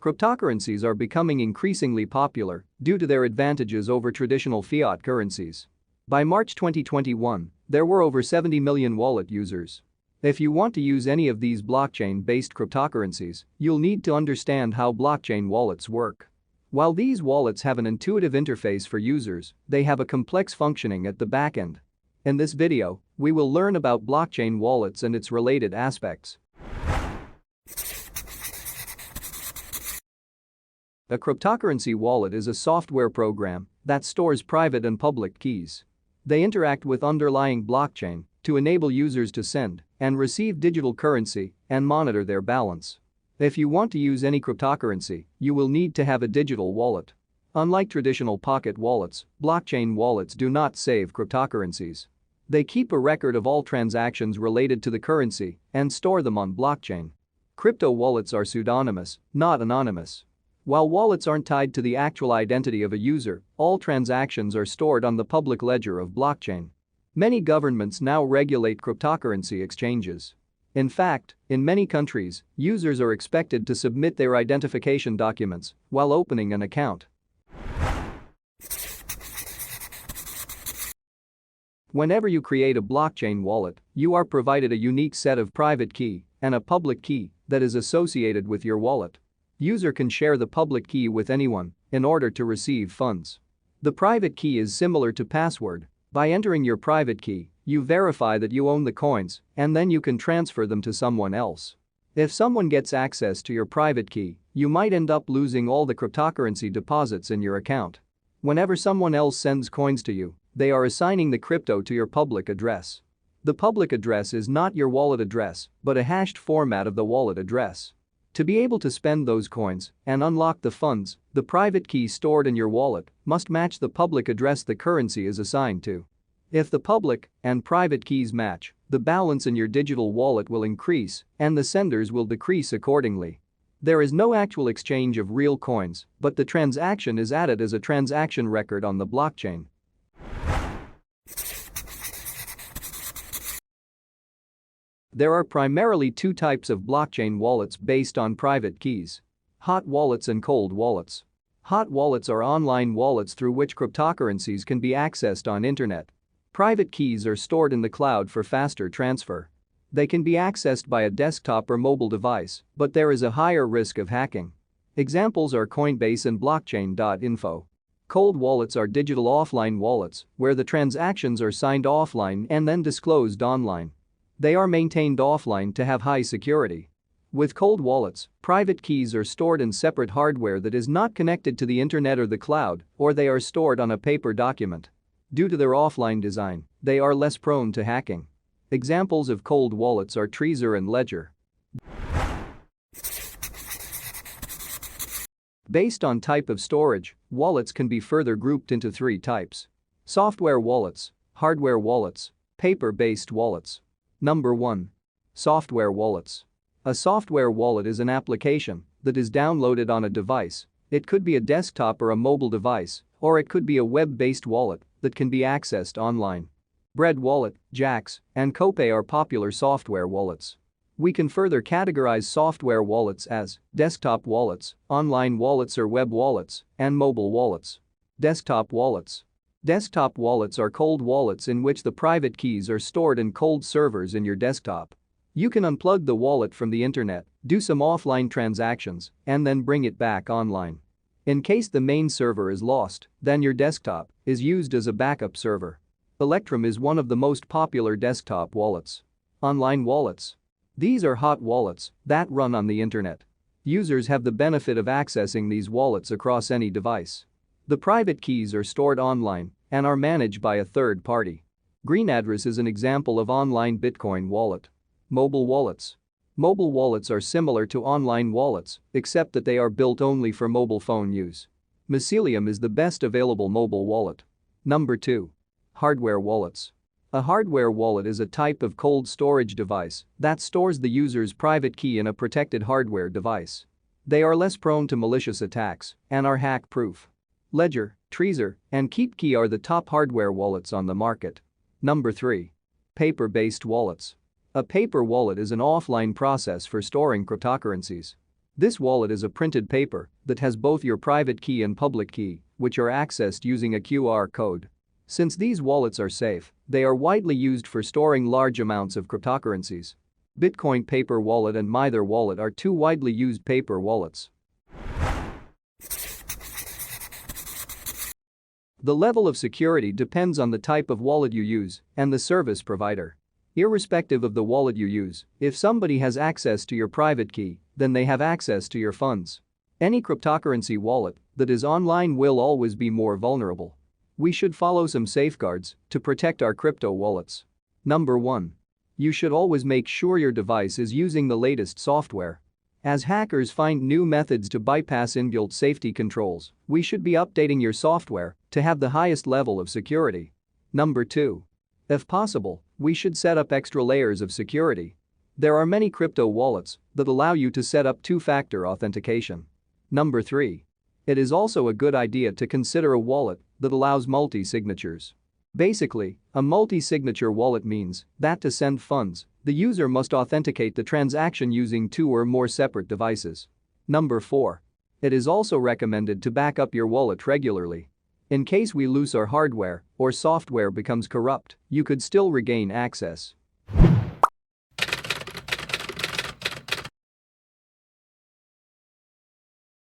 Cryptocurrencies are becoming increasingly popular due to their advantages over traditional fiat currencies. By March 2021, there were over 70 million wallet users. If you want to use any of these blockchain-based cryptocurrencies, you'll need to understand how blockchain wallets work. While these wallets have an intuitive interface for users, they have a complex functioning at the back end. In this video, we will learn about blockchain wallets and its related aspects. A cryptocurrency wallet is a software program that stores private and public keys. They interact with underlying blockchain to enable users to send and receive digital currency and monitor their balance. If you want to use any cryptocurrency, you will need to have a digital wallet. Unlike traditional pocket wallets, blockchain wallets do not save cryptocurrencies. They keep a record of all transactions related to the currency and store them on blockchain. Crypto wallets are pseudonymous, not anonymous. While wallets aren't tied to the actual identity of a user, all transactions are stored on the public ledger of blockchain. Many governments now regulate cryptocurrency exchanges. In fact, in many countries, users are expected to submit their identification documents while opening an account. Whenever you create a blockchain wallet, you are provided a unique set of private key and a public key that is associated with your wallet. User can share the public key with anyone in order to receive funds. The private key is similar to password. By entering your private key, you verify that you own the coins and then you can transfer them to someone else. If someone gets access to your private key, you might end up losing all the cryptocurrency deposits in your account. Whenever someone else sends coins to you, they are assigning the crypto to your public address. The public address is not your wallet address, but a hashed format of the wallet address. To be able to spend those coins and unlock the funds, the private key stored in your wallet must match the public address the currency is assigned to. If the public and private keys match, the balance in your digital wallet will increase and the senders will decrease accordingly. There is no actual exchange of real coins, but the transaction is added as a transaction record on the blockchain. There are primarily two types of blockchain wallets based on private keys: hot wallets and cold wallets. Hot wallets are online wallets through which cryptocurrencies can be accessed on internet. Private keys are stored in the cloud for faster transfer. They can be accessed by a desktop or mobile device, but there is a higher risk of hacking. Examples are Coinbase and Blockchain.info. Cold wallets are digital offline wallets where the transactions are signed offline and then disclosed online. They are maintained offline to have high security. With cold wallets, private keys are stored in separate hardware that is not connected to the internet or the cloud, or they are stored on a paper document. Due to their offline design, they are less prone to hacking. Examples of cold wallets are Trezor and Ledger. Based on type of storage, wallets can be further grouped into three types: software wallets, hardware wallets, paper-based wallets. Number 1. Software wallets. A software wallet is an application that is downloaded on a device. It could be a desktop or a mobile device, or it could be a web-based wallet that can be accessed online. Bread Wallet, Jaxx, and Copay are popular software wallets. We can further categorize software wallets as desktop wallets, online wallets or web wallets, and mobile wallets. Desktop wallets. Desktop wallets are cold wallets in which the private keys are stored in cold servers in your desktop. You can unplug the wallet from the internet, do some offline transactions, and then bring it back online. In case the main server is lost, then your desktop is used as a backup server. Electrum is one of the most popular desktop wallets. Online wallets. These are hot wallets that run on the internet. Users have the benefit of accessing these wallets across any device. The private keys are stored online and are managed by a third party. GreenAddress is an example of online Bitcoin wallet. Mobile wallets. Mobile wallets are similar to online wallets, except that they are built only for mobile phone use. Mycelium is the best available mobile wallet. Number 2. Hardware wallets. A hardware wallet is a type of cold storage device that stores the user's private key in a protected hardware device. They are less prone to malicious attacks and are hack-proof. Ledger, Trezor, and KeepKey are the top hardware wallets on the market. Number 3. Paper-based wallets. A paper wallet is an offline process for storing cryptocurrencies. This wallet is a printed paper that has both your private key and public key, which are accessed using a QR code. Since these wallets are safe, they are widely used for storing large amounts of cryptocurrencies. Bitcoin Paper Wallet and Mither Wallet are two widely used paper wallets. The level of security depends on the type of wallet you use and the service provider. Irrespective of the wallet you use, if somebody has access to your private key, then they have access to your funds. Any cryptocurrency wallet that is online will always be more vulnerable. We should follow some safeguards to protect our crypto wallets. Number 1. You should always make sure your device is using the latest software. As hackers find new methods to bypass inbuilt safety controls, we should be updating your software to have the highest level of security. Number 2. If possible, we should set up extra layers of security. There are many crypto wallets that allow you to set up two-factor authentication. Number 3. It is also a good idea to consider a wallet that allows multi-signatures. Basically, a multi-signature wallet means that to send funds, the user must authenticate the transaction using two or more separate devices. Number 4. It is also recommended to back up your wallet regularly. In case we lose our hardware or software becomes corrupt, you could still regain access.